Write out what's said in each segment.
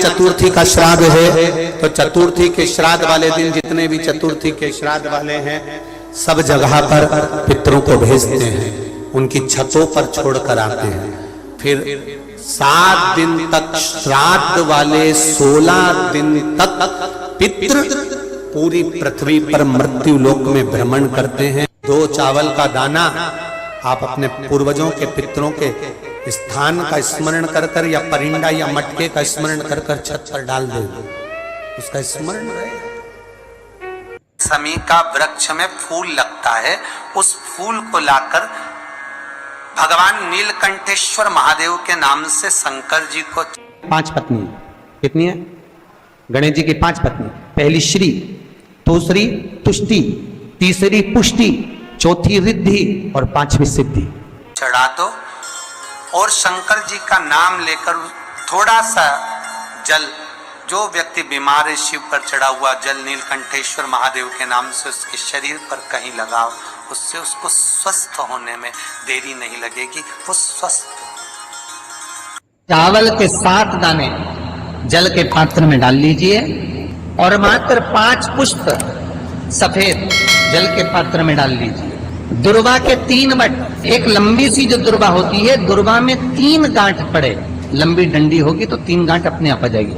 चतुर्थी का श्राद्ध है, तो चतुर्थी के श्राद्ध वाले दिन जितने भी चतुर्थी के श्राद्ध वाले हैं सब जगह पर पितरों को भेजते हैं, उनकी छतों पर छोड़कर आते हैं। फिर 7 दिन तक श्राद्ध वाले 16 दिन तक पितृ पूरी पृथ्वी पर मृत्यु लोक में भ्रमण करते हैं। 2 चावल का दाना आप अपने पूर्वजों के पितरों के स्थान का स्मरण कर कर या परिंदा या मटके का स्मरण कर कर छत पर डाल दे, उसका स्मरण रहे। समी का वृक्ष में फूल लगता है, उस फूल को लाकर भगवान नीलकंठेश्वर महादेव के नाम से शंकर जी को 5 पत्नी, कितनी है? गणेश जी की 5 पत्नी। पहली श्री, दूसरी तुष्टि, तीसरी पुष्टि, चौथी रिद्धि और 5वीं सिद्धि। चढ़ा दो और शंकर जी का नाम लेकर थोड़ा सा जल, जो व्यक्ति बीमार है शिव पर चढ़ा हुआ जल नीलकंठेश्वर महादेव के नाम से उसके शरीर पर कहीं लगाओ, उससे उसको स्वस्थ होने में देरी नहीं लगेगी, वो स्वस्थ। चावल के 7 दाने जल के पात्र में डाल लीजिए और मात्र 5 पुष्प सफेद जल के पात्र में डाल लीजिए। दुर्वा के 3 बट, एक लंबी सी जो दुर्वा होती है, दुर्वा में 3 गांठ पड़े, लंबी डंडी होगी तो 3 गांठ अपने आप आ जाएगी।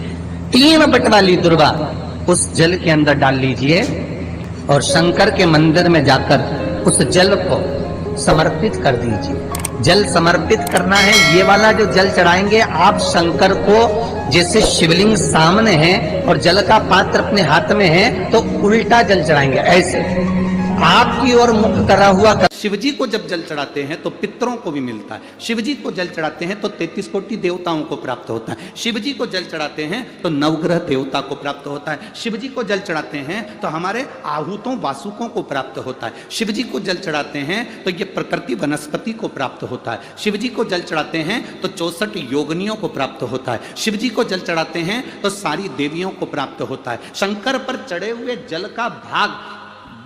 3 बट वाली दुर्वा उस जल के अंदर डाल लीजिए और शंकर के मंदिर में जाकर उस जल को समर्पित कर दीजिए। जल समर्पित करना है, ये वाला जो जल चढ़ाएंगे आप शंकर को, जैसे शिवलिंग सामने है और जल का पात्र अपने हाथ में है तो उल्टा जल चढ़ाएंगे, ऐसे आपकी ओर मुख करा हुआ। शिवजी को जब जल चढ़ाते हैं तो पितरों को भी मिलता है, शिवजी को जल चढ़ाते हैं तो 33 कोटि देवताओं को प्राप्त होता है, शिवजी को जल चढ़ाते हैं तो नवग्रह देवता को प्राप्त होता है, शिवजी को जल चढ़ाते हैं तो हमारे आहूतों वासुकों को प्राप्त होता है, शिवजी को जल चढ़ाते हैं तो ये प्रकृति वनस्पति को प्राप्त होता है, शिवजी को जल चढ़ाते हैं तो 64 योगिनियों को प्राप्त होता है, शिवजी को जल चढ़ाते हैं तो सारी देवियों को प्राप्त होता है। शंकर पर चढ़े हुए जल का भाग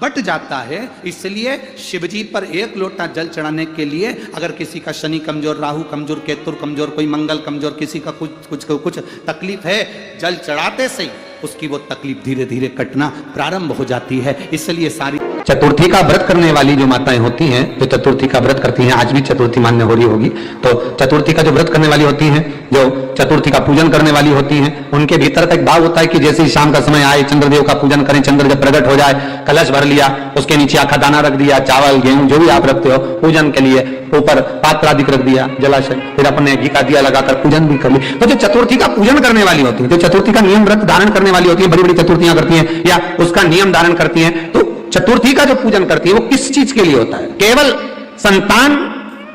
बट जाता है, इसलिए शिवजी पर 1 लोटा जल चढ़ाने के लिए अगर किसी का शनि कमजोर, राहु कमजोर, केतु कमजोर, कोई मंगल कमजोर, किसी का कुछ तकलीफ है, जल चढ़ाते से ही उसकी वो तकलीफ धीरे धीरे कटना प्रारंभ हो जाती है। इसलिए सारी चतुर्थी का व्रत करने वाली जो माताएं होती हैं, जो चतुर्थी का व्रत करती हैं, आज भी चतुर्थी मान्य हो रही होगी, तो चतुर्थी का जो व्रत करने वाली होती हैं, जो चतुर्थी का पूजन करने वाली होती हैं, उनके भीतर का एक भाव होता है कि जैसे ही शाम का समय आए चंद्रदेव का पूजन करें, चंद्र जब प्रकट हो जाए, कलश भर लिया, उसके नीचे आखा दाना रख दिया, चावल गेहूं जो भी आप रखते हो पूजन के लिए, ऊपर पात्र आदि रख दिया, जलाशय, फिर अपने घी का दिया लगाकर पूजन भी कर ली। तो जो चतुर्थी का पूजन करने वाली होती है, जो चतुर्थी का नियम व्रत धारण करने वाली होती है, बड़ी बड़ी चतुर्थियां करती हैं या उसका नियम धारण करती हैं, तो चतुर्थी का जो पूजन करती है वो किस चीज के लिए होता है? केवल संतान,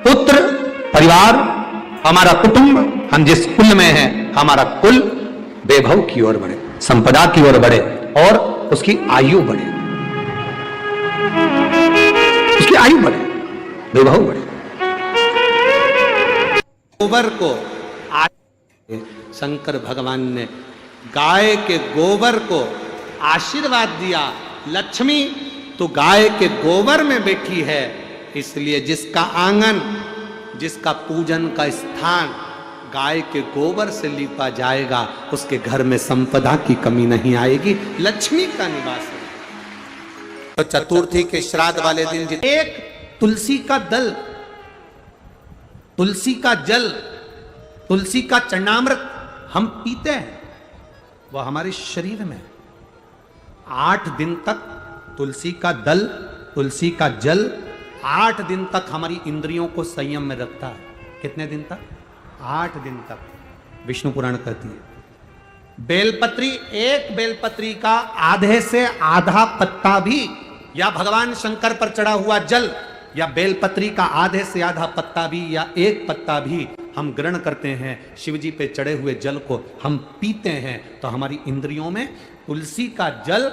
पुत्र, परिवार, हमारा कुटुंब, हम जिस कुल में हैं, हमारा कुल वैभव की ओर बढ़े, संपदा की ओर बढ़े और उसकी आयु बढ़े, उसकी आयु बढ़े, वैभव बढ़े। गोबर को शंकर भगवान ने गाय के गोबर को आशीर्वाद दिया, लक्ष्मी तो गाय के गोबर में बैठी है, इसलिए जिसका आंगन, जिसका पूजन का स्थान गाय के गोबर से लीपा जाएगा, उसके घर में संपदा की कमी नहीं आएगी, लक्ष्मी का निवास है। तो चतुर्थी के श्राद्ध वाले दिन एक तुलसी का दल, तुलसी का जल, तुलसी का चरणामृत हम पीते हैं, वह हमारे शरीर में 8 दिन तक तुलसी का दल, तुलसी का जल 8 दिन तक हमारी इंद्रियों को संयम में रखता है। कितने दिन तक? 8 दिन तक। विष्णु पुराण कहती है बेलपत्री, एक बेलपत्री का आधे से आधा पत्ता भी, या भगवान शंकर पर चढ़ा हुआ जल या बेलपत्री का आधे से आधा पत्ता भी या एक पत्ता भी हम ग्रहण करते हैं, शिवजी पे चढ़े हुए जल को हम पीते हैं, तो हमारी इंद्रियों में तुलसी का जल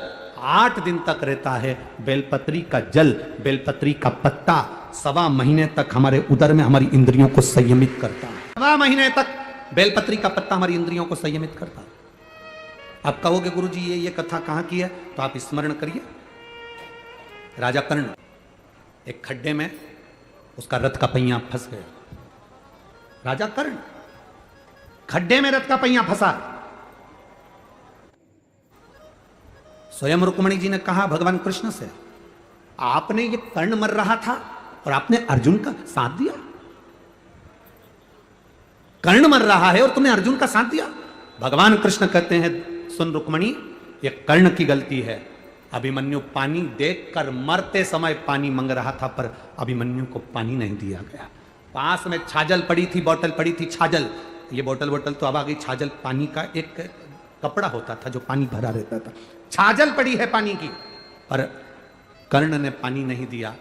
8 दिन तक रहता है, बेलपत्री का जल, बेलपत्री का पत्ता 1.25 महीने तक हमारे उदर में हमारी इंद्रियों को संयमित करता है। 1.25 महीने तक बेलपत्री का पत्ता हमारी इंद्रियों को संयमित करता है। आप कहोगे गुरुजी ये कथा कहाँ की है, तो आप स्मरण करिए। राजा कर्ण एक खड्डे में उसका रथ का पहिया फंस गया। राजा कर्ण खड्डे में रथ का पहिया फंसा, स्वयं रुक्मणी जी ने कहा भगवान कृष्ण से, आपने ये कर्ण मर रहा था और आपने अर्जुन का साथ दिया। कर्ण मर रहा है और तुमने अर्जुन का साथ दिया। भगवान कृष्ण कहते हैं, सुन रुक्मणी, ये कर्ण की गलती है। अभिमन्यु पानी देखकर मरते समय पानी मांग रहा था, पर अभिमन्यु को पानी नहीं दिया गया। पास में छाजल पड़ी थी, बोतल पड़ी थी, छाजल। ये बोतल तो अब आ गई, छाजल पानी का एक कपड़ा होता था जो पानी भरा रहता था। छाजल पड़ी है पानी की, पर कर्ण ने पानी नहीं दिया।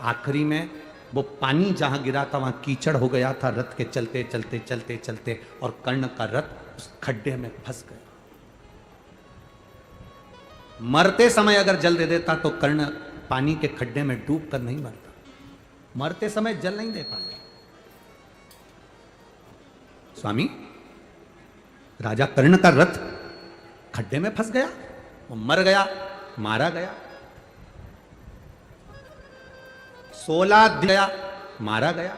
आखिरी में वो पानी जहां गिरा था वहां कीचड़ हो गया था, रथ के चलते चलते चलते चलते, और कर्ण का रथ उस खड्डे में फंस गया। मरते समय अगर जल दे देता तो कर्ण पानी के खड्डे में डूब कर नहीं मरता। मरते समय जल नहीं दे पाया। स्वामी, राजा कर्ण का रथ खड्डे में फंस गया, वो मर गया, मारा गया। 16 दिन गया, मारा गया।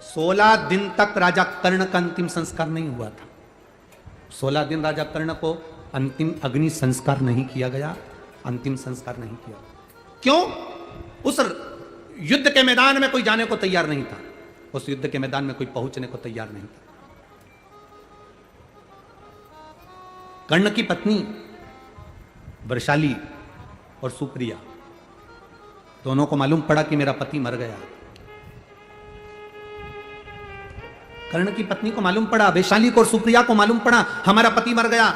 16 दिन तक राजा कर्ण का अंतिम संस्कार नहीं हुआ था। 16 दिन राजा कर्ण को अंतिम अग्नि संस्कार नहीं किया गया, अंतिम संस्कार नहीं किया। क्यों? उस युद्ध के मैदान में कोई जाने को तैयार नहीं था। उस युद्ध के मैदान में कोई पहुंचने को तैयार नहीं था। कर्ण की पत्नी वृषाली और सुप्रिया दोनों को मालूम पड़ा कि मेरा पति मर गया। कर्ण की पत्नी को मालूम पड़ा, वैशाली को और सुप्रिया को मालूम पड़ा हमारा पति मर गया।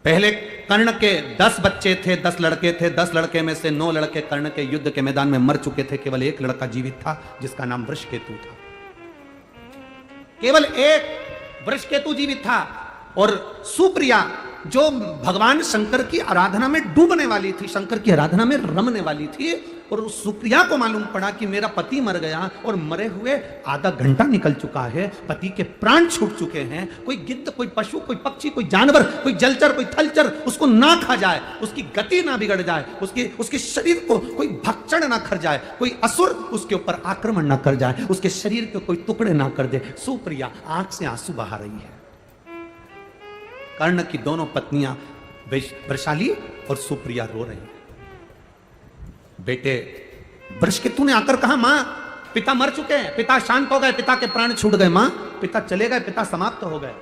पहले कर्ण के 10 बच्चे थे, 10 लड़के थे। 10 लड़के में से 9 लड़के कर्ण के युद्ध के मैदान में मर चुके थे। केवल एक लड़का जीवित था जिसका नाम वृषकेतु था। केवल एक वृषकेतु जीवित था। और सुप्रिया जो भगवान शंकर की आराधना में डूबने वाली थी, शंकर की आराधना में रमने वाली थी, और उस सुप्रिया को मालूम पड़ा कि मेरा पति मर गया और मरे हुए आधा घंटा निकल चुका है, पति के प्राण छूट चुके हैं। कोई गिद्ध, कोई पशु, कोई पक्षी, कोई जानवर, कोई जलचर, कोई थलचर उसको ना खा जाए, उसकी गति ना बिगड़ जाए, उसके शरीर को कोई भक्षण ना कर जाए, कोई असुर उसके ऊपर आक्रमण ना कर जाए, उसके शरीर के कोई टुकड़े ना कर दे। सुप्रिया आंख से आंसू बहा रही है। कर्ण की दोनों पत्नियां वृषाली और सुप्रिया रो रही हैं। बेटे वृषकेतु ने आकर कहा, मां, पिता मर चुके हैं, पिता शांत हो गए, पिता के प्राण छूट गए। मां, पिता चले गए, पिता समाप्त हो गए।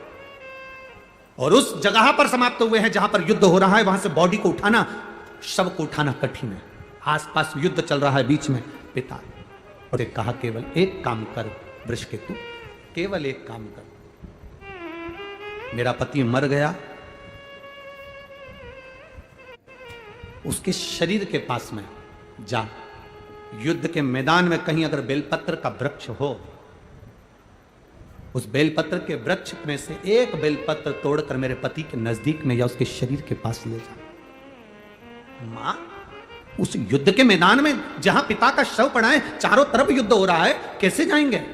और उस जगह पर समाप्त हुए हैं जहां पर युद्ध हो रहा है। वहां से बॉडी को उठाना, शव को उठाना कठिन है। आसपास युद्ध चल रहा है, बीच में पिता। और कहा, केवल एक काम कर वृषकेतु, केवल एक काम कर। मेरा पति मर गया, उसके शरीर के पास में जा, युद्ध के मैदान में कहीं अगर बेलपत्र का वृक्ष हो, उस बेलपत्र के वृक्ष में से एक बेलपत्र तोड़कर मेरे पति के नजदीक में या उसके शरीर के पास ले जा। मां, उस युद्ध के मैदान में जहां पिता का शव पड़ा है, चारों तरफ युद्ध हो रहा है, कैसे जाएंगे?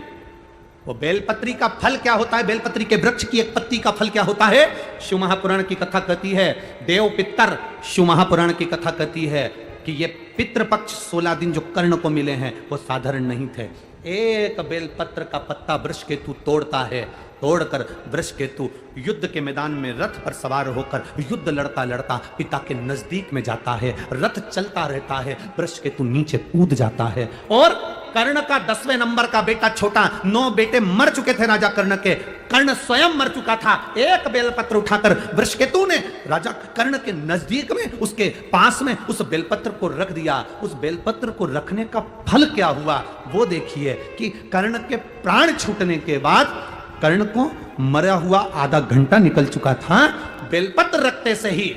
वो बेलपत्री का फल क्या होता है? बेलपत्री के वृक्ष की एक पत्ती का फल क्या होता है? शिव महापुराण की कथा कहती है, देव पितर, शिव महापुराण की कथा कहती है कि ये पितृपक्ष 16 दिन जो कर्ण को मिले हैं वो साधारण नहीं थे। एक बेलपत्र का पत्ता वृषकेतु तोड़ता है। तोड़कर वृषकेतु युद्ध के मैदान में रथ पर सवार होकर युद्ध लड़ता लड़ता पिता के नजदीक में जाता है। रथ चलता रहता है, वृषकेतु नीचे कूद जाता है। और कर्ण का 10वें नंबर का बेटा छोटा, 9 बेटे मर चुके थे राजा कर्ण के। कर्ण स्वयं मर चुका था। एक बेलपत्र उठाकर वृषकेतु ने राजा कर्ण के नजदीक में, उसके पास में उस बेलपत्र को रख दिया। उस बेलपत्र को रखने का फल क्या हुआ वो देखिए कि कर्ण के प्राण छूटने के बाद, कर्ण को मरा हुआ आधा घंटा निकल चुका था, बेलपत्र रखते से ही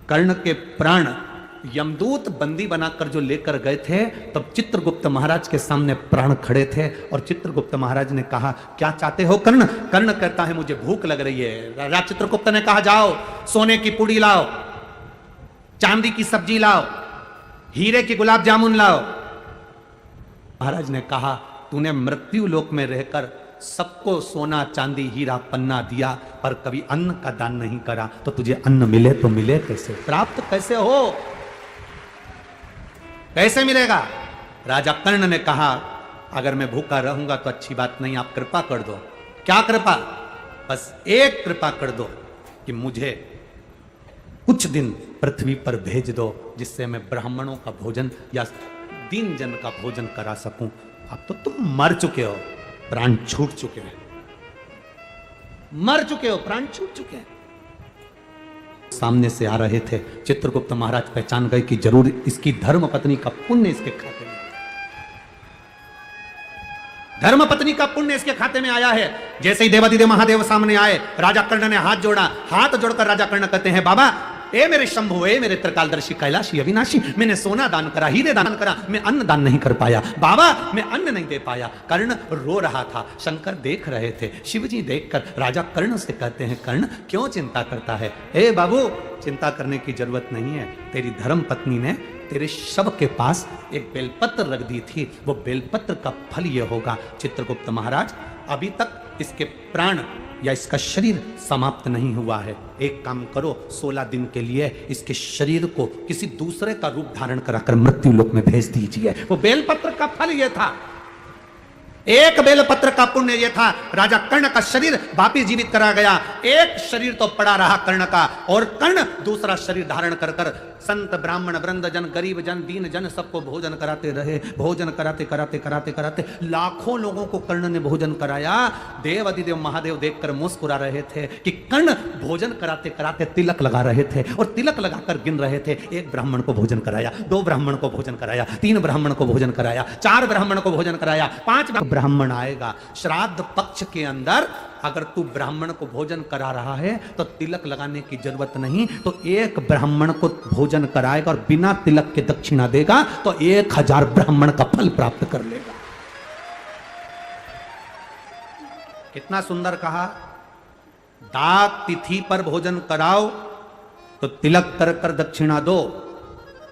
कर्ण के प्राण यमदूत बंदी बनाकर जो लेकर गए थे, तब चित्रगुप्त महाराज के सामने प्राण खड़े थे। और चित्रगुप्त महाराज ने कहा, क्या चाहते हो कर्ण? कर्ण कहता है, मुझे भूख लग रही है। राजा चित्रगुप्त ने कहा, जाओ सोने की पूड़ी लाओ, चांदी की सब्जी लाओ, हीरे की गुलाब जामुन लाओ। महाराज ने कहा, तूने मृत्यु लोक में रहकर सबको सोना चांदी हीरा पन्ना दिया, पर कभी अन्न का दान नहीं करा, तो तुझे अन्न मिले तो मिले कैसे, प्राप्त कैसे हो, कैसे मिलेगा? राजा कर्ण ने कहा, अगर मैं भूखा रहूंगा तो अच्छी बात नहीं, आप कृपा कर दो। क्या कृपा? बस एक कृपा कर दो कि मुझे कुछ दिन पृथ्वी पर भेज दो, जिससे मैं ब्राह्मणों का भोजन या दीन जन का भोजन करा सकूं। अब तो तुम मर चुके हो, प्राण छूट चुके हैं, मर चुके हो, प्राण छूट चुके हैं। सामने से आ रहे थे, चित्रगुप्त महाराज पहचान गए कि जरूर इसकी धर्म पत्नी का पुण्य इसके खाते में, धर्म पत्नी का पुण्य इसके खाते में आया है। जैसे ही देवादिदेव महादेव सामने आए, राजा कर्ण ने हाथ जोड़ा, हाथ जोड़कर राजा कर्ण कहते हैं, बाबा ए मेरे शंभु, ए मेरे त्रिकालदर्शी कैलाशी अविनाशी, मैंने सोना दान करा, हीरे दान करा, मैं अन्न दान नहीं कर पाया। बाबा मैं अन्न नहीं दे पाया। कर्ण रो रहा था, शंकर देख रहे थे। शिवजी देखकर राजा कर्ण से कहते हैं, कर्ण क्यों चिंता करता है? ए बाबू चिंता करने की जरूरत नहीं है, तेरी धर्म पत्नी ने तेरे शव के पास एक बेलपत्र रख दी थी, वो बेलपत्र का फल ये होगा। चित्रगुप्त महाराज अभी तक इसके प्राण या इसका शरीर समाप्त नहीं हुआ है, एक काम करो, 16 दिन के लिए इसके शरीर को किसी दूसरे का रूप धारण कराकर मृत्यु लोक में भेज दीजिए। वो बेलपत्र का फल यह था, एक बेलपत्र का पुण्य यह था। राजा कर्ण का शरीर वापिस जीवित करा गया, एक शरीर तो पड़ा रहा कर्ण का, और कर्ण दूसरा शरीर धारण कर कर संत ब्राह्मण वृंद जन, गरीब जन, दीन जन सबको भोजन कराते रहे। भोजन कराते कराते कराते कराते लाखों लोगों को कर्ण ने भोजन कराया। देव अधिदेव महादेव देखकर मुस्कुरा रहे थे कि कर्ण भोजन कराते कराते तिलक लगा रहे थे, और तिलक लगाकर गिन रहे थे, एक ब्राह्मण को भोजन कराया, 2 ब्राह्मण को भोजन कराया, 3 ब्राह्मण को भोजन कराया, 4 ब्राह्मण को भोजन कराया, 5 ब्राह्मण आएगा। श्राद्ध पक्ष के अंदर अगर तू ब्राह्मण को भोजन करा रहा है तो तिलक लगाने की जरूरत नहीं, तो एक ब्राह्मण को भोजन कराएगा और बिना तिलक के दक्षिणा देगा तो 1000 ब्राह्मण का फल प्राप्त कर लेगा। कितना सुंदर कहा, दाक तिथि पर भोजन कराओ तो तिलक कर कर दक्षिणा दो,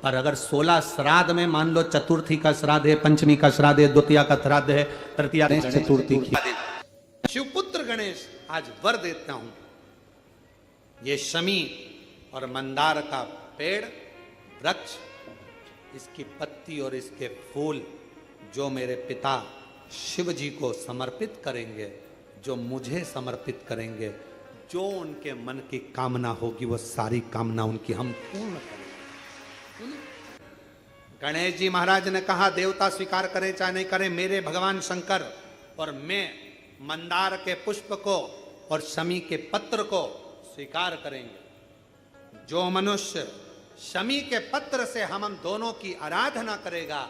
पर अगर 16 श्राद्ध में मान लो चतुर्थी का श्राद्ध है, पंचमी का श्राद्ध है, द्वितीया का श्राद्ध है, तृतीया चतुर्थी की, शिवपुत्र गणेश आज वर देता हूं, ये शमी और मंदार का पेड़ वृक्ष, इसकी पत्ती और इसके फूल जो मेरे पिता शिव जी को समर्पित करेंगे, जो मुझे समर्पित करेंगे, जो उनके मन की कामना होगी वो सारी कामना उनकी हम पूर्ण करेंगे। गणेश जी महाराज ने कहा, देवता स्वीकार करे चाहे नहीं करे, मेरे भगवान शंकर और मैं मंदार के पुष्प को और शमी के पत्र को स्वीकार करेंगे। जो मनुष्य शमी के पत्र से हम दोनों की आराधना करेगा,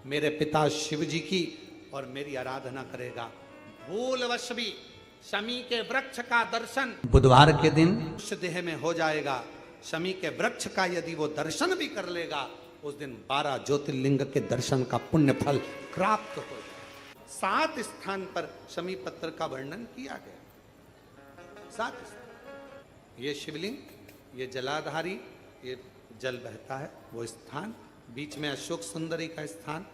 मेरे पिता शिव जी की और मेरी आराधना करेगा, भूलवश भी शमी के वृक्ष का दर्शन बुधवार के दिन उस देह में हो जाएगा। शमी के वृक्ष का यदि वो दर्शन भी कर लेगा, उस दिन 12 ज्योतिर्लिंग के दर्शन का पुण्य फल प्राप्त हो जाएगा। 7 स्थान पर शमी पत्र का वर्णन किया गया। 7 स्थान, ये शिवलिंग, ये जलाधारी, ये जल बहता है वो स्थान, बीच में अशोक सुंदरी का स्थान,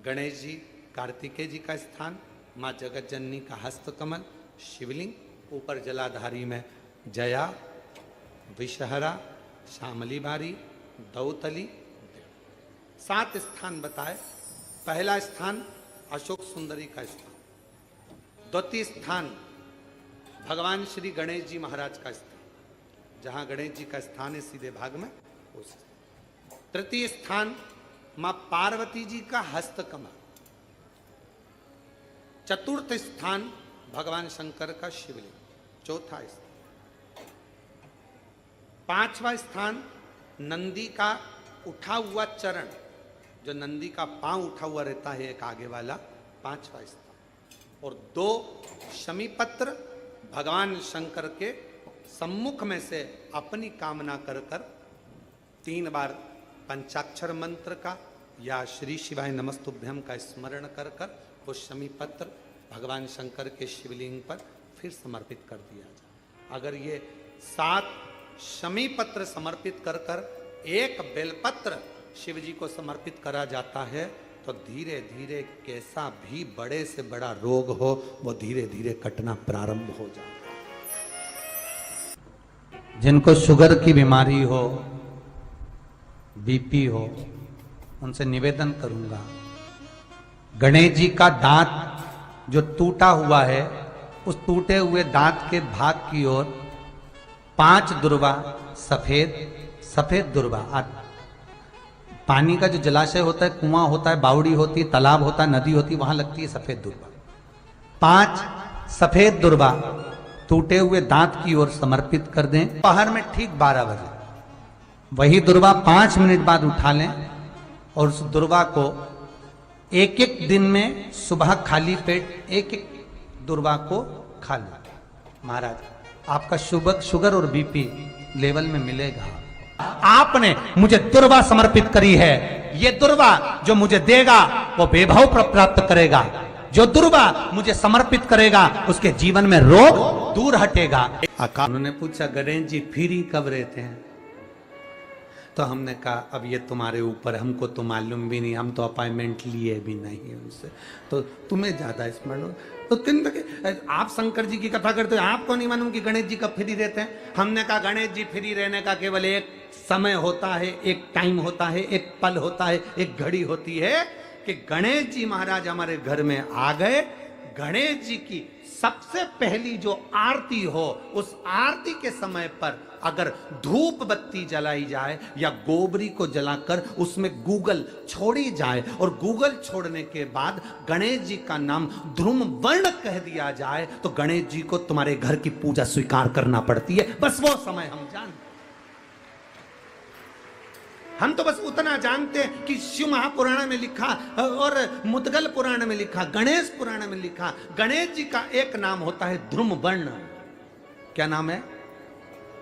गणेश जी कार्तिकेय जी का स्थान, माँ जगत जननी का हस्तकमल, शिवलिंग, ऊपर जलाधारी में जया, विषहरा, श्यामली बारी, दौतली, 7 स्थान बताए। पहला स्थान अशोक सुंदरी का स्थान, द्वितीय स्थान भगवान श्री गणेश जी महाराज का स्थान, जहां गणेश जी का स्थान है सीधे भाग में, उस तृतीय स्थान मां पार्वती जी का हस्तकमल, चतुर्थ स्थान भगवान शंकर का शिवलिंग, चौथा स्थान, 5वां स्थान नंदी का उठा हुआ चरण, जो नंदी का पांव उठा हुआ रहता है एक आगे वाला, 5वां स्थान, और 2 शमी पत्र भगवान शंकर के सम्मुख में से अपनी कामना कर कर 3 बार पंचाक्षर मंत्र का या श्री शिवाय नमस्तुभ्यम का स्मरण कर कर वो शमी पत्र भगवान शंकर के शिवलिंग पर फिर समर्पित कर दिया जाए। अगर ये 7 शमी पत्र समर्पित कर कर 1 बेलपत्र शिव जी को समर्पित करा जाता है तो धीरे धीरे कैसा भी बड़े से बड़ा रोग हो वो धीरे धीरे कटना प्रारंभ हो जाता है। जिनको शुगर की बीमारी हो, बीपी हो, उनसे निवेदन करूंगा, गणेश जी का दांत जो टूटा हुआ है उस टूटे हुए दांत के भाग की ओर 5 दुर्वा सफेद दुर्वा। पानी का जो जलाशय होता है, कुआं होता है, बावड़ी होती है, तालाब होता है, नदी होती है, वहां लगती है सफेद दुर्वा। 5 सफेद दुर्वा टूटे हुए दांत की ओर समर्पित कर दें। दोपहर में ठीक 12 बजे वही दुर्वा 5 मिनट बाद उठा लें और उस दुर्वा को एक एक दिन में सुबह खाली पेट एक दुर्वा को खा लें। महाराज, आपका शुगर और बीपी लेवल में मिलेगा। आपने मुझे दुर्वा समर्पित करी है, ये दुर्वा जो मुझे देगा वो वैभव प्राप्त करेगा। जो दुर्वा मुझे समर्पित करेगा उसके जीवन में रोग दूर हटेगा। उन्होंने पूछा, गणेश जी फ्री कब रहते हैं? तो हमने कहा, अब ये तुम्हारे ऊपर, हमको तो मालूम भी नहीं, हम तो अपॉइंटमेंट लिए भी नहीं उनसे, तो तुम्हें ज्यादा स्मरण हो। तो आप शंकर जी की कथा करते हो, आपको नहीं मालूम कि गणेश जी कब फ्री रहते हैं? हमने कहा, गणेश जी फ्री रहने का केवल एक समय होता है, एक टाइम होता है, एक पल होता है, एक घड़ी होती है कि गणेश जी महाराज हमारे घर में आ गए। गणेश जी की सबसे पहली जो आरती हो, उस आरती के समय पर अगर धूप बत्ती जलाई जाए या गोबरी को जलाकर उसमें गूगल छोड़ी जाए और गूगल छोड़ने के बाद गणेश जी का नाम ध्रुम वर्ण कह दिया जाए, तो गणेश जी को तुम्हारे घर की पूजा स्वीकार करना पड़ती है। बस वो समय हम जानते। हम तो बस उतना जानते हैं कि शिव महापुराण में लिखा और मुद्गल पुराण में लिखा, गणेश पुराण में लिखा, गणेश जी का एक नाम होता है ध्रुम वर्ण। क्या नाम है?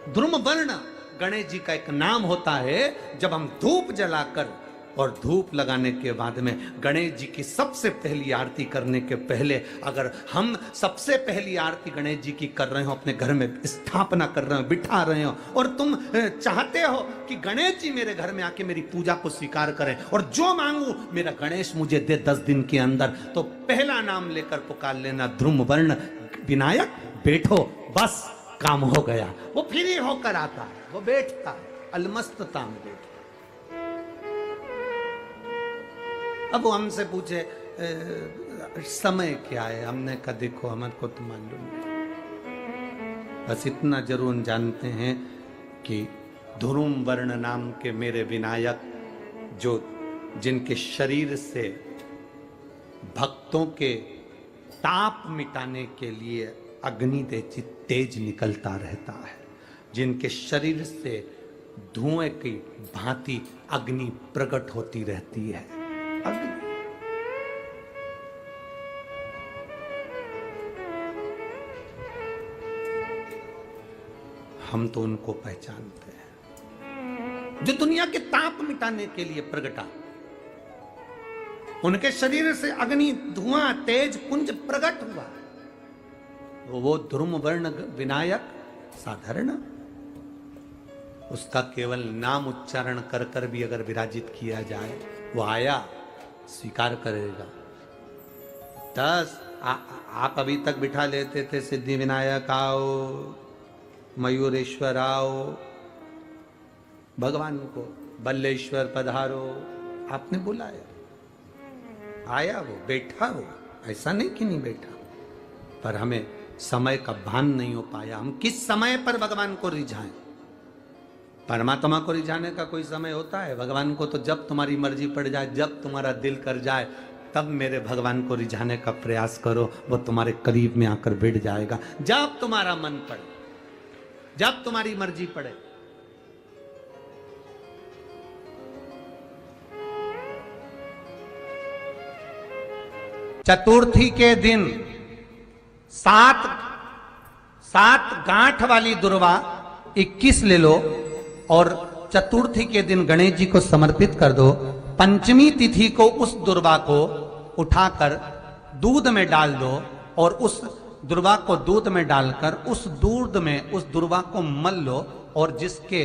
ध्रुम वर्ण गणेश जी का एक नाम होता है। जब हम धूप जलाकर और धूप लगाने के बाद में गणेश जी की सबसे पहली आरती करने के पहले अगर हम सबसे पहली आरती गणेश जी की कर रहे हो, अपने घर में स्थापना कर रहे हो, बिठा रहे हो, और तुम चाहते हो कि गणेश जी मेरे घर में आके मेरी पूजा को स्वीकार करें और जो मांगू मेरा गणेश मुझे दे 10 दिन के अंदर, तो पहला नाम लेकर पुकार लेना, ध्रुम वर्ण विनायक बैठो, बस काम हो गया। वो फ्री होकर आता है, वो बैठता है, अलमस्तता में बैठता। अब वो हमसे पूछे समय क्या है? हमने कहा, देखो हमारे को तो मालूम नहीं, बस इतना जरूर जानते हैं कि ध्रुम वर्ण नाम के मेरे विनायक, जो जिनके शरीर से भक्तों के ताप मिटाने के लिए अग्नि तेज निकलता रहता है, जिनके शरीर से धुएं की भांति अग्नि प्रकट होती रहती है। हम तो उनको पहचानते हैं जो दुनिया के ताप मिटाने के लिए प्रगटा। उनके शरीर से अग्नि धुआं तेज पुंज प्रकट हुआ। वो ध्रुम वर्ण विनायक साधारण, उसका केवल नाम उच्चारण कर कर भी अगर विराजित किया जाए, वो आया स्वीकार करेगा। 10 आप अभी तक बिठा लेते थे, सिद्धि विनायक आओ, मयूरेश्वर आओ, भगवान को बल्लेश्वर पधारो, आपने बुलाया, आया, वो बैठा, वो ऐसा नहीं कि नहीं बैठा, पर हमें समय का भान नहीं हो पाया। हम किस समय पर भगवान को रिझाएं? परमात्मा को रिझाने का कोई समय होता है? भगवान को तो जब तुम्हारी मर्जी पड़ जाए, जब तुम्हारा दिल कर जाए, तब मेरे भगवान को रिझाने का प्रयास करो, वो तुम्हारे करीब में आकर बैठ जाएगा। जब तुम्हारा मन पड़े, जब तुम्हारी मर्जी पड़े। चतुर्थी के दिन 7 गांठ वाली दुर्वा 21 ले लो और चतुर्थी के दिन गणेश जी को समर्पित कर दो। पंचमी तिथि को उस दुर्वा को उठाकर दूध में डाल दो और उस दुर्वा को दूध में डालकर उस दूध में उस दुर्वा को मल लो, और जिसके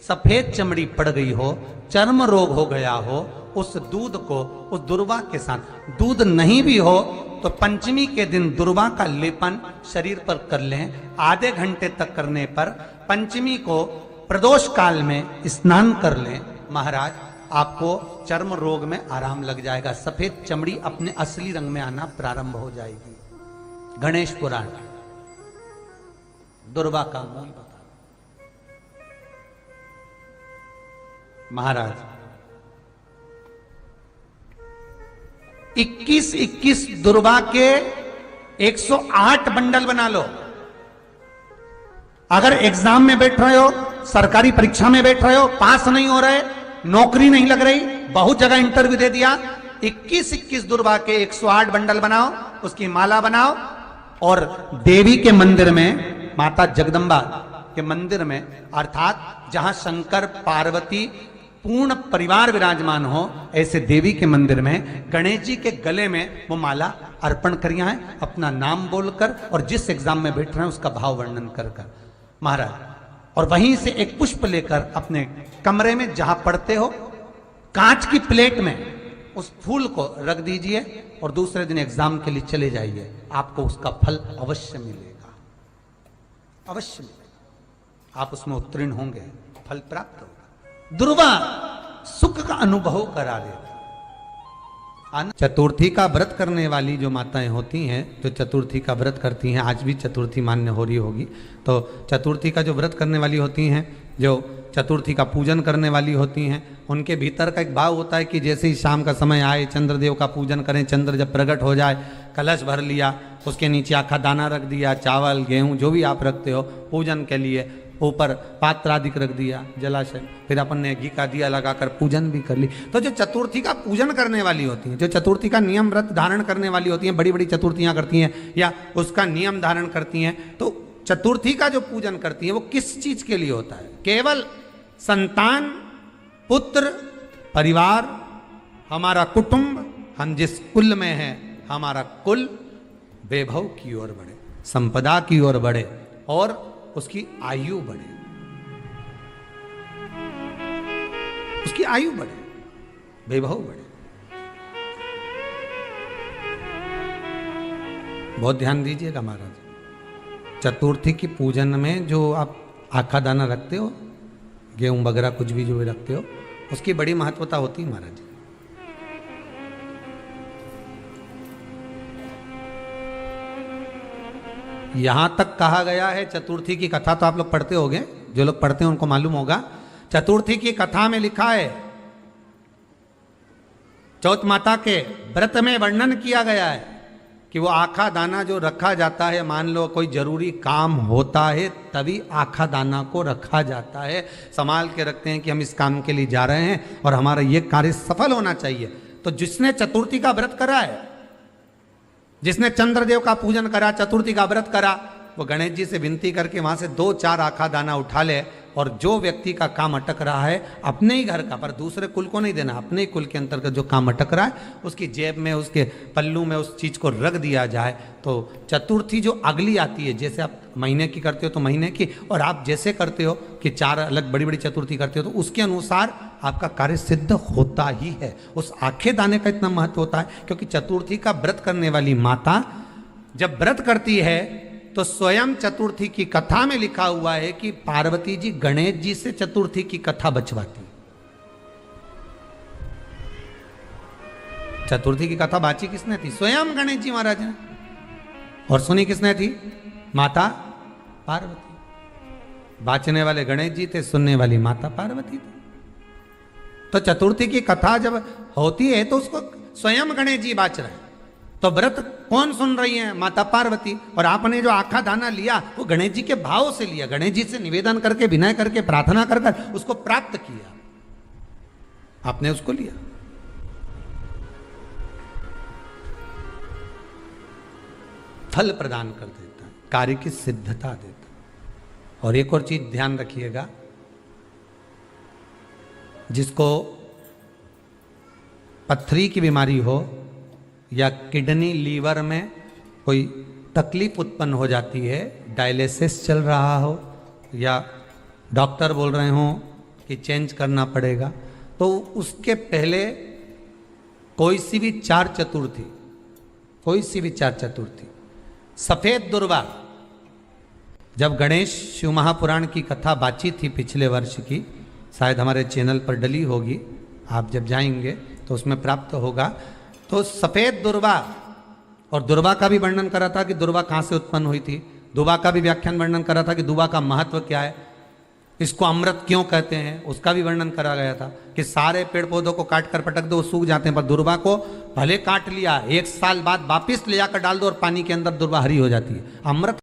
सफेद चमड़ी पड़ गई हो, चर्म रोग हो गया हो, उस दूध को उस दुर्वा के साथ, दूध नहीं भी हो तो पंचमी के दिन दुर्वा का लेपन शरीर पर कर लें। आधे घंटे तक करने पर पंचमी को प्रदोष काल में स्नान कर लें। महाराज, आपको चर्म रोग में आराम लग जाएगा, सफेद चमड़ी अपने असली रंग में आना प्रारंभ हो जाएगी। गणेश पुराण। दुर्वा का मूल बता। महाराज 21 दुर्वा के 108 बंडल बना लो। अगर एग्जाम में बैठ रहे हो, सरकारी परीक्षा में बैठ रहे हो, पास नहीं हो रहे, नौकरी नहीं लग रही, बहुत जगह इंटरव्यू दे दिया, 21 दुर्वा के 108 बंडल बनाओ, उसकी माला बनाओ और देवी के मंदिर में, माता जगदंबा के मंदिर में, अर्थात जहां शंकर पार्वती पूर्ण परिवार विराजमान हो, ऐसे देवी के मंदिर में गणेश जी के गले में वो माला अर्पण करिया है, अपना नाम बोलकर और जिस एग्जाम में बैठ रहे हैं उसका भाव वर्णन कर कर महाराज। और वहीं से एक पुष्प लेकर अपने कमरे में जहां पढ़ते हो, कांच की प्लेट में उस फूल को रख दीजिए और दूसरे दिन एग्जाम के लिए चले जाइए, आपको उसका फल अवश्य मिलेगा, अवश्य मिलेगा, आप उसमें उत्तीर्ण होंगे, फल प्राप्त होगा। दुर्वा सुख का अनुभव करा देगा। चतुर्थी का व्रत करने वाली जो माताएं होती हैं, जो चतुर्थी का व्रत करती हैं, आज भी चतुर्थी मान्य हो रही होगी, तो चतुर्थी का जो व्रत करने वाली होती हैं, जो चतुर्थी का पूजन करने वाली होती हैं, उनके भीतर का एक भाव होता है कि जैसे ही शाम का समय आए, चंद्रदेव का पूजन करें, चंद्र जब प्रकट हो जाए, कलश भर लिया, उसके नीचे आखा दाना रख दिया, चावल गेहूं जो भी आप रखते हो पूजन के लिए, ऊपर पात्र आदि रख दिया, जलाशय, फिर अपन ने घी का दिया लगाकर पूजन भी कर ली। तो जो चतुर्थी का पूजन करने वाली होती हैं, जो चतुर्थी का नियम व्रत धारण करने वाली होती हैं, बड़ी बड़ी चतुर्थियां करती हैं या उसका नियम धारण करती हैं, तो चतुर्थी का जो पूजन करती हैं वो किस चीज के लिए होता है? केवल संतान, पुत्र, परिवार, हमारा कुटुंब, हम जिस कुल में हैं, हमारा कुल वैभव की ओर बढ़े, संपदा की ओर बढ़े और उसकी आयु बढ़े, उसकी आयु बढ़े, वैभव बढ़े। बहुत ध्यान दीजिएगा महाराज, चतुर्थी की पूजन में जो आप आखा दाना रखते हो, गेहूं वगैरह कुछ भी जो भी रखते हो, उसकी बड़ी महत्वता होती है महाराज। यहां तक कहा गया है, चतुर्थी की कथा तो आप लोग पढ़ते होंगे, जो लोग पढ़ते हैं उनको मालूम होगा, चतुर्थी की कथा में लिखा है, चौथ माता के व्रत में वर्णन किया गया है कि वो आखा दाना जो रखा जाता है, मान लो कोई जरूरी काम होता है तभी आखा दाना को रखा जाता है, संभाल के रखते हैं कि हम इस काम के लिए जा रहे हैं और हमारा ये कार्य सफल होना चाहिए। तो जिसने चतुर्थी का व्रत करा है, जिसने चंद्रदेव का पूजन करा, चतुर्थी का व्रत करा, वो गणेश जी से विनती करके वहां से 2-4 आखा दाना उठा ले और जो व्यक्ति का काम अटक रहा है अपने ही घर का, पर दूसरे कुल को नहीं देना, अपने ही कुल के अंतर्गत जो काम अटक रहा है उसकी जेब में, उसके पल्लू में उस चीज को रख दिया जाए। तो चतुर्थी जो अगली आती है, जैसे आप महीने की करते हो तो महीने की, और आप जैसे करते हो कि 4 अलग बड़ी बड़ी चतुर्थी करते हो, तो उसके अनुसार आपका कार्य सिद्ध होता ही है। उस आखे दाने का इतना महत्व होता है क्योंकि चतुर्थी का व्रत करने वाली माता जब व्रत करती है तो स्वयं चतुर्थी की कथा में लिखा हुआ है कि पार्वती जी गणेश जी से चतुर्थी की कथा बचवाती। चतुर्थी की कथा बाची किसने थी? स्वयं गणेश जी महाराज ने। और सुनी किसने थी? माता पार्वती। बाचने वाले गणेश जी थे, सुनने वाली माता पार्वती थी। तो चतुर्थी की कथा जब होती है तो उसको स्वयं गणेश जी बाच रहे हैं, तो व्रत कौन सुन रही है? माता पार्वती। और आपने जो आखा दाना लिया वो गणेश जी के भाव से लिया, गणेश जी से निवेदन करके, विनय करके, प्रार्थना कर कर उसको प्राप्त किया, आपने उसको लिया। फल प्रदान कर देता है, कार्य की सिद्धता देता है। और एक और चीज ध्यान रखिएगा, जिसको पथरी की बीमारी हो या किडनी लीवर में कोई तकलीफ उत्पन्न हो जाती है, डायलिसिस चल रहा हो या डॉक्टर बोल रहे हो कि चेंज करना पड़ेगा, तो उसके पहले कोई सी भी 4 चतुर्थी, कोई सी भी 4 चतुर्थी, सफेद दुर्वा, जब गणेश शिव महापुराण की कथा बाची थी पिछले वर्ष की, शायद हमारे चैनल पर डली होगी, आप जब जाएंगे तो उसमें प्राप्त होगा। तो सफेद दुर्वा, और दुर्वा का भी वर्णन करा था कि दुर्वा कहाँ से उत्पन्न हुई थी। दुबा का भी व्याख्यान वर्णन करा था कि दुबा का महत्व क्या है, इसको अमृत क्यों कहते हैं, उसका भी वर्णन करा गया था कि सारे पेड़ पौधों को काट कर पटक दो वो सूख जाते हैं, पर दुर्वा को भले काट लिया 1 साल बाद वापिस ले जाकर डाल दो और पानी के अंदर दुर्वा हरी हो जाती है। अमृत